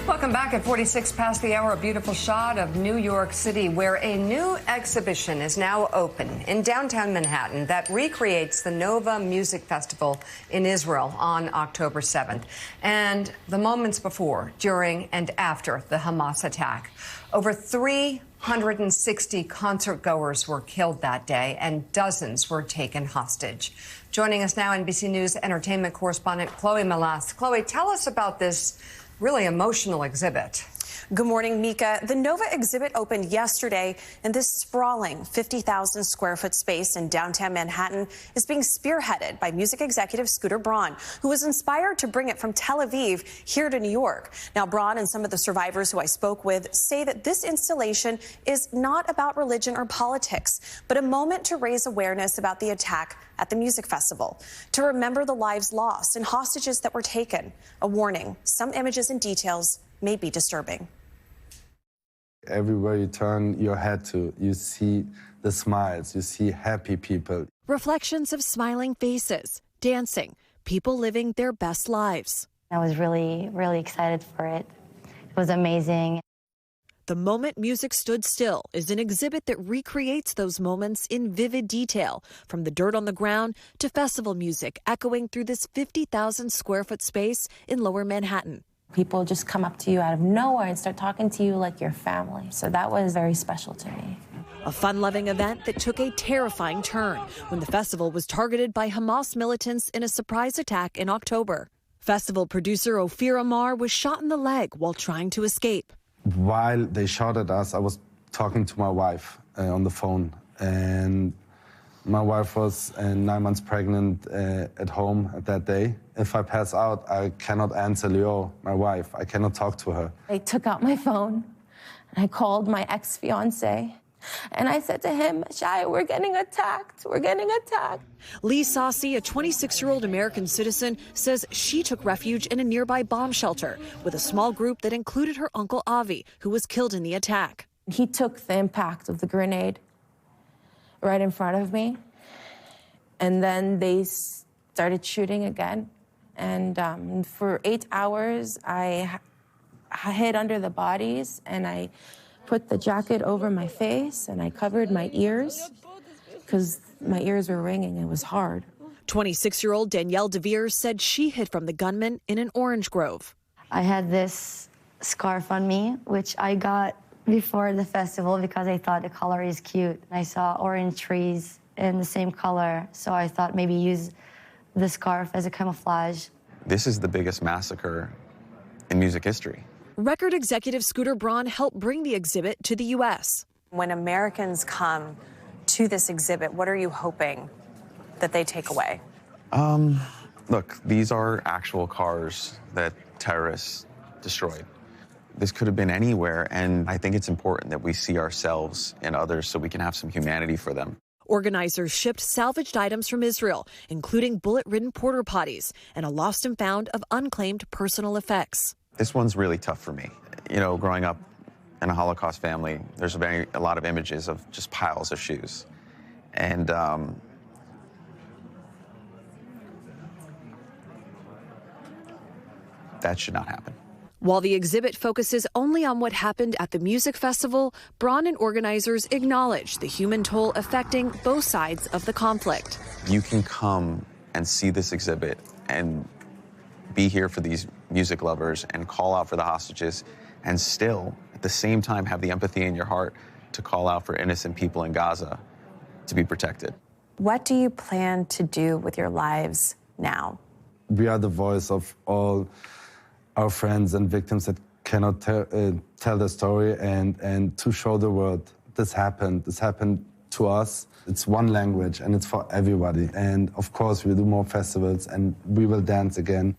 Welcome back at 46 past the hour. A beautiful shot of New York City, where a new exhibition is now open in downtown Manhattan that recreates the Nova Music Festival in Israel on October 7th and the moments before, during, and after the Hamas attack. Over 360 concert goers were killed that day, and dozens were taken hostage. Joining us now, NBC News entertainment correspondent Chloe Melas. Chloe, tell us about this really emotional exhibit. Good morning, Mika. The Nova exhibit opened yesterday, and this sprawling 50,000 square foot space in downtown Manhattan is being spearheaded by music executive Scooter Braun, who was inspired to bring it from Tel Aviv here to New York. Now, Braun and some of the survivors who I spoke with say that this installation is not about religion or politics, but a moment to raise awareness about the attack at the music festival, to remember the lives lost and hostages that were taken. A warning, some images and details may be disturbing. Everywhere you turn your head to, you see the smiles, you see happy people. Reflections of smiling faces, dancing, people living their best lives. I was really, really excited for it. It was amazing. The Moment Music Stood Still is an exhibit that recreates those moments in vivid detail, from the dirt on the ground to festival music echoing through this 50,000 square foot space in Lower Manhattan. People just come up to you out of nowhere and start talking to you like your family. So that was very special to me. A fun-loving event that took a terrifying turn when the festival was targeted by Hamas militants in a surprise attack in October. Festival producer Ophir Amar was shot in the leg while trying to escape. While they shot at us, I was talking to my wife on the phone, and my wife was 9 months pregnant at home at that day. If I pass out, I cannot answer Leo, my wife. I cannot talk to her. I took out my phone, and I called my ex-fiancé, and I said to him, Shai, we're getting attacked. We're getting attacked. Lee Saucy, a 26-year-old American citizen, says she took refuge in a nearby bomb shelter with a small group that included her uncle Avi, who was killed in the attack. He took the impact of the grenade right in front of me, and then they started shooting again. And for 8 hours, I hid under the bodies, and I put the jacket over my face, and I covered my ears because my ears were ringing. It was hard. 26-year-old Danielle DeVere said she hid from the gunman in an orange grove. I had this scarf on me, which I got before the festival because I thought the color is cute. I saw orange trees in the same color, so I thought maybe use the scarf as a camouflage. This is the biggest massacre in music history. Record executive Scooter Braun helped bring the exhibit to the U.S. When Americans come to this exhibit, what are you hoping that they take away? Look, these are actual cars that terrorists destroyed. This could have been anywhere, and I think it's important that we see ourselves in others so we can have some humanity for them. Organizers shipped salvaged items from Israel, including bullet-ridden porta potties and a lost and found of unclaimed personal effects. This one's really tough for me. You know, growing up in a Holocaust family, there's a lot of images of just piles of shoes. And that should not happen. While the exhibit focuses only on what happened at the music festival, Braun and organizers acknowledge the human toll affecting both sides of the conflict. You can come and see this exhibit and be here for these music lovers and call out for the hostages, and still, at the same time, have the empathy in your heart to call out for innocent people in Gaza to be protected. What do you plan to do with your lives now? We are the voice of all our friends and victims that cannot tell the story, and to show the world this happened to us. It's one language, and it's for everybody. And of course, we'll do more festivals, and we will dance again.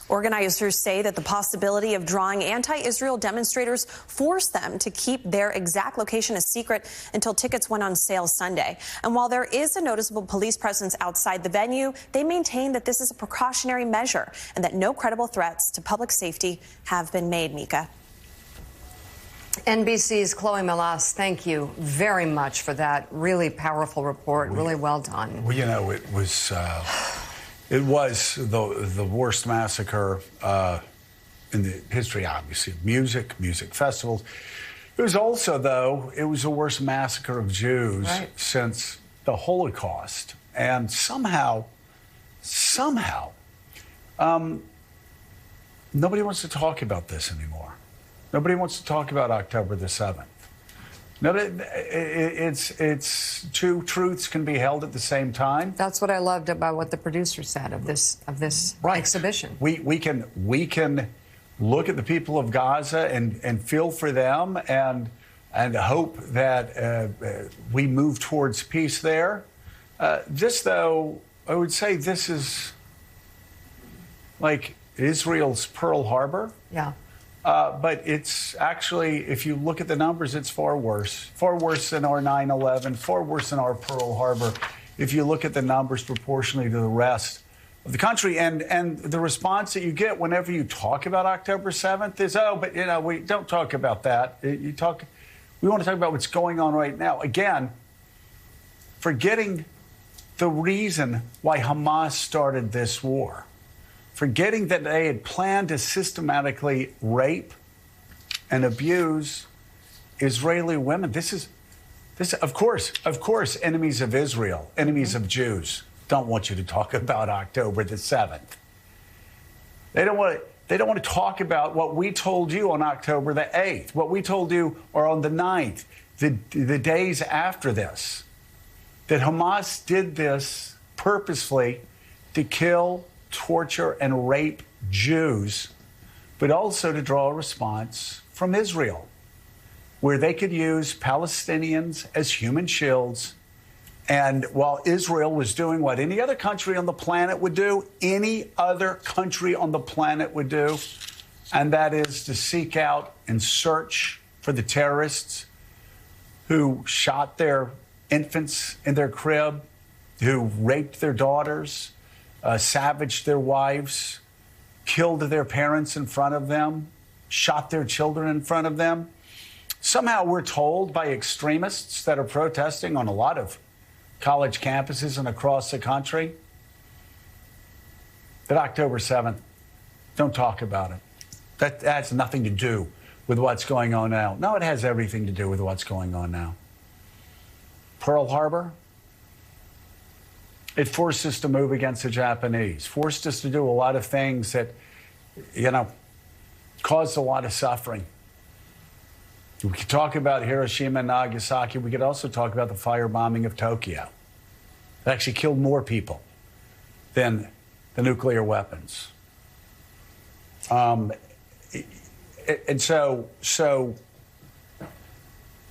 Organizers say that the possibility of drawing anti-Israel demonstrators forced them to keep their exact location a secret until tickets went on sale Sunday. And while there is a noticeable police presence outside the venue, they maintain that this is a precautionary measure and that no credible threats to public safety have been made. Mika. NBC's Chloe Melas, thank you very much for that really powerful report. Really well done. Well, you know, it was the worst massacre in the history, obviously, of music festivals. It was also, though, it was the worst massacre of Jews since the Holocaust. And somehow, nobody wants to talk about this anymore. Nobody wants to talk about October the 7th. It's two truths can be held at the same time. That's what I loved about what the producer said of this exhibition. We can look at the people of Gaza and feel for them and hope that we move towards peace there. This, though, I would say this is like Israel's Pearl Harbor. Yeah. But it's actually, if you look at the numbers, it's far worse than our 9/11, far worse than our Pearl Harbor. If you look at the numbers proportionally to the rest of the country, and the response that you get whenever you talk about October 7th is, oh, but we don't talk about that. We want to talk about what's going on right now. Again, forgetting the reason why Hamas started this war. Forgetting that they had planned to systematically rape and abuse Israeli women. This of course, enemies of Israel, enemies of Jews don't want you to talk about October the 7th. They don't want to talk about what we told you on October the 8th, what we told you or on the 9th, the days after this, that Hamas did this purposefully to kill, torture, and rape Jews, but also to draw a response from Israel, where they could use Palestinians as human shields. And while Israel was doing what any other country on the planet would do, and that is to seek out and search for the terrorists who shot their infants in their crib, who raped their daughters, savaged their wives, killed their parents in front of them, shot their children in front of them. Somehow we're told by extremists that are protesting on a lot of college campuses and across the country that October 7th, don't talk about it. That has nothing to do with what's going on now. No, it has everything to do with what's going on now. Pearl Harbor, it forced us to move against the Japanese, forced us to do a lot of things that, caused a lot of suffering. We could talk about Hiroshima and Nagasaki. We could also talk about the firebombing of Tokyo. It actually killed more people than the nuclear weapons. And so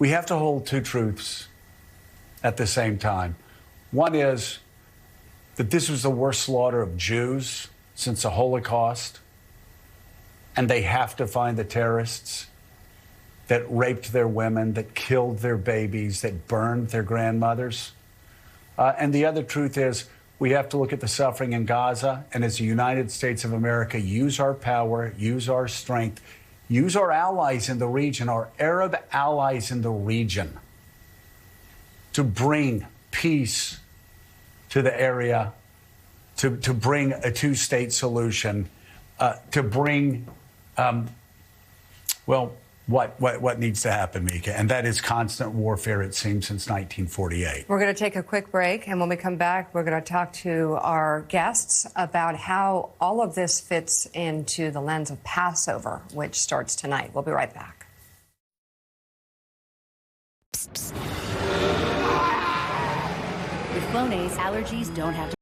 we have to hold two truths at the same time. One is that this was the worst slaughter of Jews since the Holocaust, and they have to find the terrorists that raped their women, that killed their babies, that burned their grandmothers. And the other truth is we have to look at the suffering in Gaza, and as the United States of America, use our power, use our strength, use our allies in the region, our Arab allies in the region, to bring peace to the area, to bring a two-state solution, to bring, what needs to happen, Mika, and that is constant warfare, it seems, since 1948. We're going to take a quick break, and when we come back, we're going to talk to our guests about how all of this fits into the lens of Passover, which starts tonight. We'll be right back. With Flonase, allergies don't have to